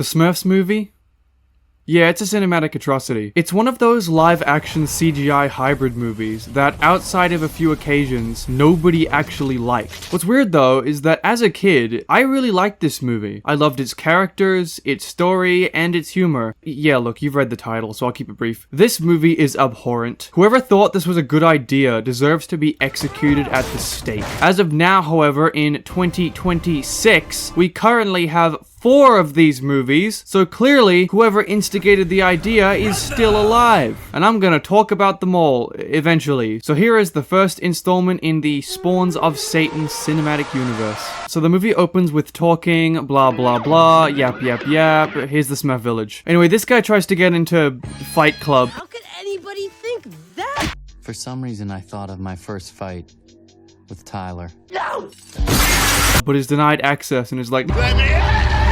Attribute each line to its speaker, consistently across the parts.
Speaker 1: The Smurfs movie? Yeah, it's a cinematic atrocity. It's one of those live-action CGI hybrid movies that, outside of a few occasions, nobody actually liked. What's weird though is that as a kid, I really liked this movie. I loved its characters, its story, and its humor. Yeah, look, you've read the title, so I'll keep it brief. This movie is abhorrent. Whoever thought this was a good idea deserves to be executed at the stake. As of now, however, in 2026, we currently have 4 of these movies, so clearly whoever instigated the idea is still alive. And I'm gonna talk about them all, eventually. So here is the first installment in the Spawns of Satan cinematic universe. So the movie opens with talking, blah blah blah, yap yap yap, here's the Smurf village. Anyway, this guy tries to get into Fight Club.
Speaker 2: How could anybody think that?
Speaker 3: For some reason, I thought of my first fight with Tyler.
Speaker 2: No!
Speaker 1: But is denied access and is like...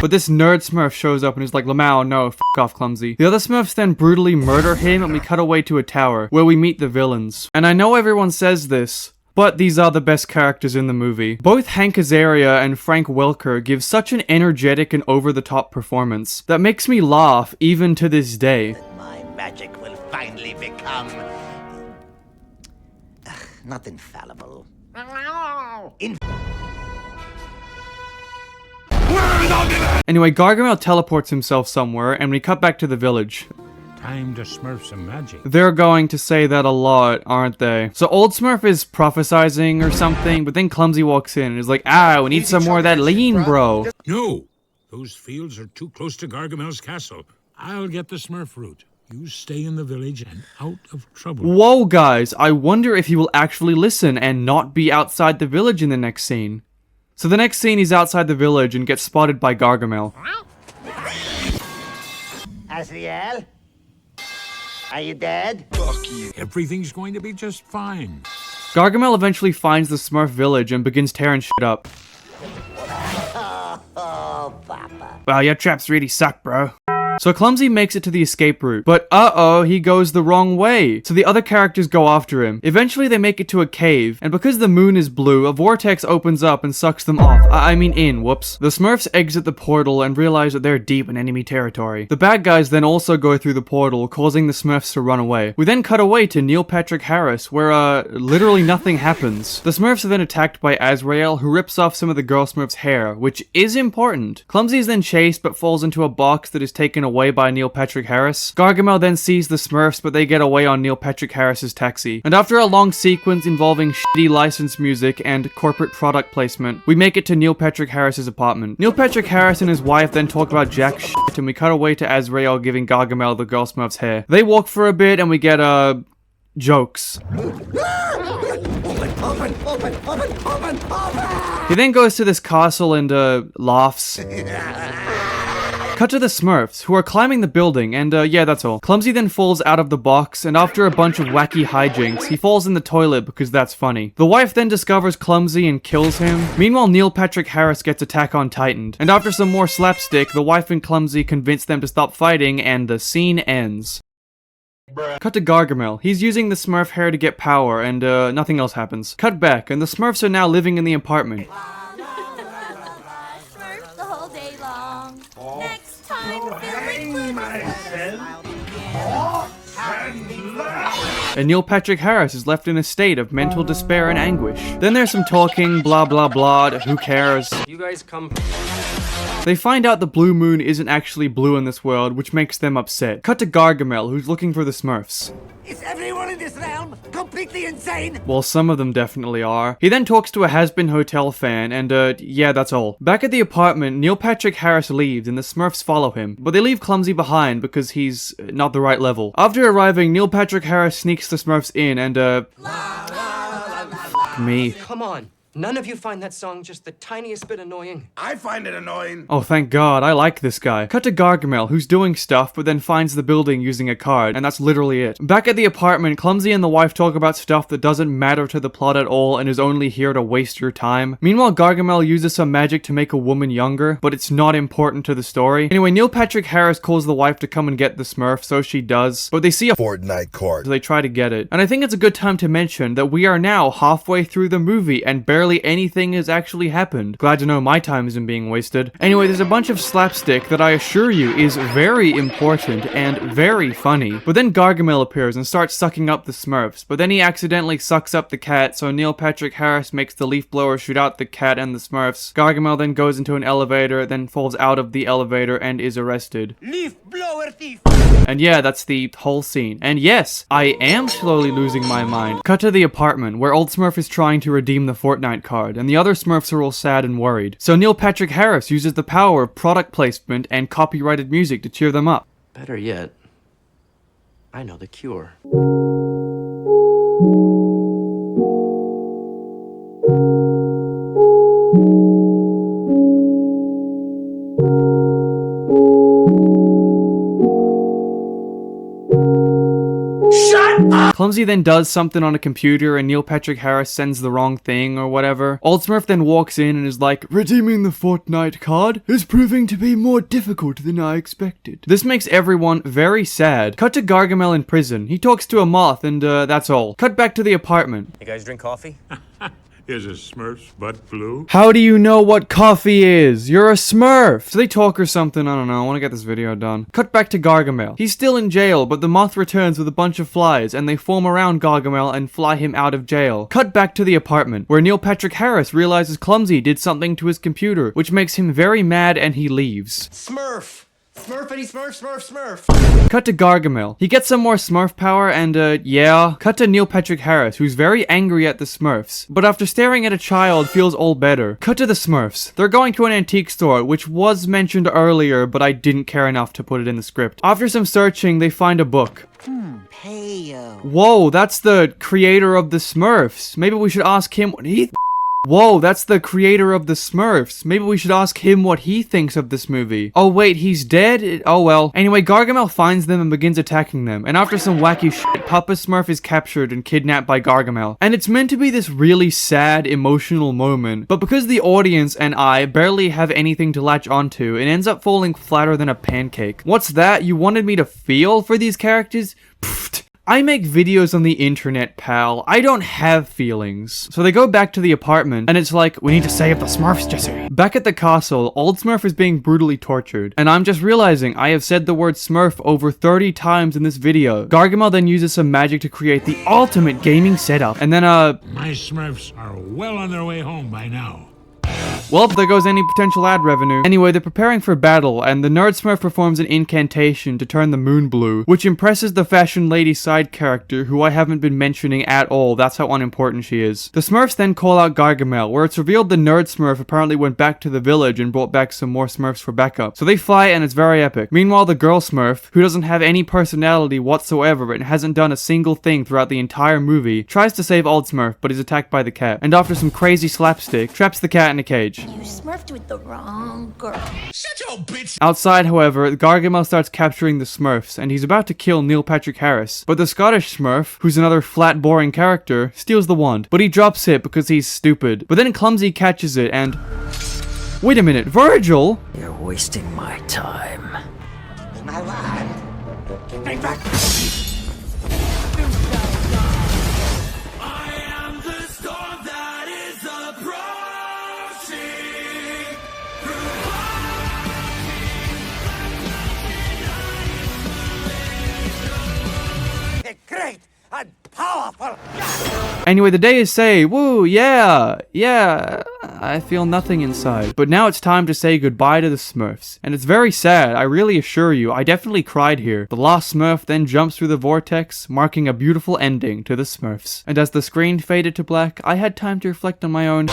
Speaker 1: But this nerd Smurf shows up and is like, Lamau, no, f*** off, clumsy. The other Smurfs then brutally murder him and we cut away to a tower, where we meet the villains. And I know everyone says this, but these are the best characters in the movie. Both Hank Azaria and Frank Welker give such an energetic and over-the-top performance that makes me laugh even to this day.
Speaker 4: My magic will finally become... not infallible.
Speaker 1: Anyway, Gargamel teleports himself somewhere, and we cut back to the village.
Speaker 5: Time to smurf some magic.
Speaker 1: They're going to say that a lot, aren't they? So Old Smurf is prophesizing or something, but then Clumsy walks in and is like, ah, we need some more of that lean, bro.
Speaker 5: No! Those fields are too close to Gargamel's castle. I'll get the smurf route. You stay in the village and out of trouble.
Speaker 1: Whoa, guys, I wonder if he will actually listen and not be outside the village in the next scene. So the next scene, he's outside the village and gets spotted by Gargamel.
Speaker 4: Azrael? Are you dead?
Speaker 5: Everything's going to be just fine.
Speaker 1: Gargamel eventually finds the Smurf village and begins tearing shit up.
Speaker 4: Oh, Papa.
Speaker 1: Wow, your traps really suck, bro. So Clumsy makes it to the escape route, but uh-oh, he goes the wrong way. So the other characters go after him. Eventually they make it to a cave, and because the moon is blue, a vortex opens up and sucks them off. I mean in, whoops. The Smurfs exit the portal and realize that they're deep in enemy territory. The bad guys then also go through the portal, causing the Smurfs to run away. We then cut away to Neil Patrick Harris, where literally nothing happens. The Smurfs are then attacked by Azrael, who rips off some of the girl Smurfs' hair, which is important. Clumsy is then chased, but falls into a box that is taken away by Neil Patrick Harris. Gargamel then sees the Smurfs, but they get away on Neil Patrick Harris's taxi. And after a long sequence involving shitty licensed music and corporate product placement, we make it to Neil Patrick Harris's apartment. Neil Patrick Harris and his wife then talk about jack shit, and we cut away to Azrael giving Gargamel the girl Smurf's hair. They walk for a bit and we get, jokes. He then goes to this castle and, laughs. Cut to the Smurfs, who are climbing the building, and yeah, that's all. Clumsy then falls out of the box, and after a bunch of wacky hijinks, he falls in the toilet because that's funny. The wife then discovers Clumsy and kills him. Meanwhile, Neil Patrick Harris gets Attack on Titaned. And after some more slapstick, the wife and Clumsy convince them to stop fighting, and the scene ends. Cut to Gargamel. He's using the Smurf hair to get power, and nothing else happens. Cut back, and the Smurfs are now living in the apartment.
Speaker 6: Smurfs the whole day long. Next time,
Speaker 1: And Neil Patrick Harris is left in a state of mental despair and anguish. Then there's some talking, blah blah blah, who cares?
Speaker 7: You guys come...
Speaker 1: They find out the blue moon isn't actually blue in this world, which makes them upset. Cut to Gargamel, who's looking for the Smurfs.
Speaker 4: Is everyone in this realm completely insane?
Speaker 1: Well, some of them definitely are. He then talks to a has-been hotel fan, and yeah, that's all. Back at the apartment, Neil Patrick Harris leaves, and the Smurfs follow him. But they leave Clumsy behind because he's not the right level. After arriving, Neil Patrick Harris sneaks the Smurfs in, and fuck me.
Speaker 7: Come on. None of you find that song just the tiniest bit annoying?
Speaker 8: I find it annoying.
Speaker 1: Oh, thank God, I like this guy. Cut to Gargamel, who's doing stuff, but then finds the building using a card, and that's literally it. Back at the apartment, Clumsy and the wife talk about stuff that doesn't matter to the plot at all and is only here to waste your time. Meanwhile, Gargamel uses some magic to make a woman younger, but it's not important to the story. Anyway, Neil Patrick Harris calls the wife to come and get the Smurf, so she does, but they see a
Speaker 8: Fortnite card.
Speaker 1: so they try to get it. And I think it's a good time to mention that we are now halfway through the movie and barely barely anything has actually happened. Glad to know my time isn't being wasted. Anyway, there's a bunch of slapstick that I assure you is very important and very funny. But then Gargamel appears and starts sucking up the Smurfs, but then he accidentally sucks up the cat, so Neil Patrick Harris makes the leaf blower shoot out the cat and the Smurfs. Gargamel then goes into an elevator, then falls out of the elevator and is arrested.
Speaker 4: Leaf blower thief!
Speaker 1: And yeah, that's the whole scene. And yes, I am slowly losing my mind. Cut to the apartment, where Old Smurf is trying to redeem the Fortnite card, and the other Smurfs are all sad and worried. So Neil Patrick Harris uses the power of product placement and copyrighted music to cheer them up.
Speaker 7: Better yet, I know the cure.
Speaker 1: Clumsy then does something on a computer and Neil Patrick Harris sends the wrong thing or whatever. Old Smurf then walks in and is like, "Redeeming the Fortnite card is proving to be more difficult than I expected." This makes everyone very sad. Cut to Gargamel in prison. He talks to a moth and that's all. Cut back to the apartment.
Speaker 8: You guys drink coffee?
Speaker 5: Is a Smurf's butt blue?
Speaker 1: How do you know what coffee is? You're a Smurf! So they talk or something, I don't know, I want to get this video done. Cut back to Gargamel. He's still in jail, but the moth returns with a bunch of flies, and they form around Gargamel and fly him out of jail. Cut back to the apartment, where Neil Patrick Harris realizes Clumsy did something to his computer, which makes him very mad and he leaves.
Speaker 7: Smurf! Smurfity Smurf, Smurf, Smurf!
Speaker 1: Cut to Gargamel. He gets some more Smurf power and, yeah. Cut to Neil Patrick Harris, who's very angry at the Smurfs, but after staring at a child feels all better. Cut to the Smurfs. They're going to an antique store, which was mentioned earlier, but I didn't care enough to put it in the script. After some searching, they find a book.
Speaker 4: Heyo.
Speaker 1: Whoa, that's the creator of the Smurfs. Maybe we should ask him what he... Whoa, that's the creator of the Smurfs. Maybe we should ask him what he thinks of this movie. Oh wait, he's dead? Oh well. Anyway, Gargamel finds them and begins attacking them. And after some wacky shit, Papa Smurf is captured and kidnapped by Gargamel. And it's meant to be this really sad, emotional moment. But because the audience and I barely have anything to latch onto, it ends up falling flatter than a pancake. What's that? You wanted me to feel for these characters? Pfft. I make videos on the internet, pal. I don't have feelings. So they go back to the apartment, and it's like, we need to save the Smurfs, Jesse. Back at the castle, Old Smurf is being brutally tortured, and I'm just realizing I have said the word Smurf over 30 times in this video. Gargamel then uses some magic to create the ultimate gaming setup, and then
Speaker 5: My Smurfs are well on their way home by now.
Speaker 1: well, there goes any potential ad revenue. Anyway, they're preparing for battle, and the Nerd Smurf performs an incantation to turn the moon blue, which impresses the fashion lady side character, who I haven't been mentioning at all. That's how unimportant she is. The Smurfs then call out Gargamel, where it's revealed the Nerd Smurf apparently went back to the village and brought back some more Smurfs for backup. So they fly, and it's very epic. Meanwhile, the girl Smurf, who doesn't have any personality whatsoever and hasn't done a single thing throughout the entire movie, tries to save Old Smurf, but is attacked by the cat. And after some crazy slapstick, traps the cat in a cage.
Speaker 6: You smurfed with the wrong girl.
Speaker 1: Outside, however, Gargamel starts capturing the Smurfs, and he's about to kill Neil Patrick Harris. But the Scottish Smurf, who's another flat, boring character, steals the wand. But he drops it because he's stupid. But then Clumsy catches it and... Wait a minute, Virgil?
Speaker 4: You're wasting my time. My wand. Bring back. Great and powerful.
Speaker 1: Anyway, the day is say, woo, yeah, I feel nothing inside. But now it's time to say goodbye to the Smurfs. And it's very sad, I really assure you, I definitely cried here. The lost Smurf then jumps through the vortex, marking a beautiful ending to the Smurfs. And as the screen faded to black, I had time to reflect on my own...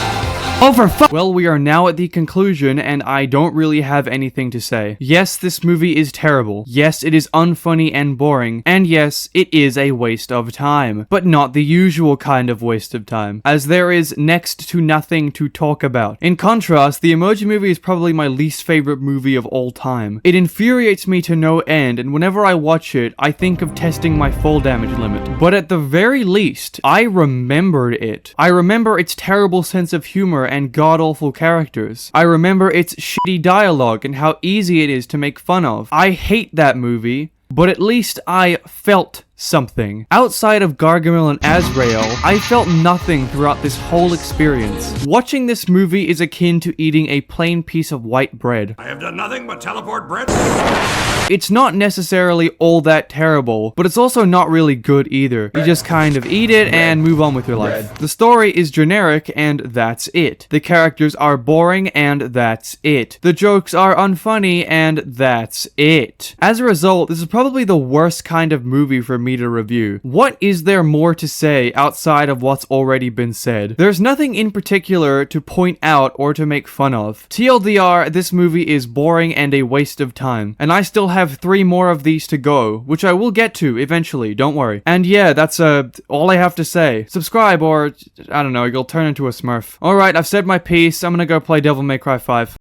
Speaker 1: Well, we are now at the conclusion, and I don't really have anything to say. Yes, this movie is terrible. Yes, it is unfunny and boring. And yes, it is a waste of time. But not the usual kind of waste of time, as there is next to nothing to talk about. In contrast, the Emoji Movie is probably my least favorite movie of all time. It infuriates me to no end, and whenever I watch it, I think of testing my full damage limit. But at the very least, I remembered it. I remember its terrible sense of humor and god-awful characters. I remember its shitty dialogue and how easy it is to make fun of. I hate that movie, but at least I felt something. Outside of Gargamel and Azrael, I felt nothing throughout this whole experience. Watching this movie is akin to eating a plain piece of white bread.
Speaker 8: I have done nothing but teleport bread.
Speaker 1: It's not necessarily all that terrible, but it's also not really good either. You just kind of eat it and move on with your life. The story is generic and that's it. The characters are boring and that's it. The jokes are unfunny and that's it. As a result, this is probably the worst kind of movie for me to review. What is there more to say outside of what's already been said? There's nothing in particular to point out or to make fun of. TLDR, this movie is boring and a waste of time, and I still have 3 more of these to go, which I will get to eventually, don't worry. And yeah, that's all I have to say. Subscribe or, I don't know, you'll turn into a Smurf. Alright, I've said my piece, I'm gonna go play Devil May Cry 5.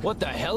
Speaker 4: What the hell?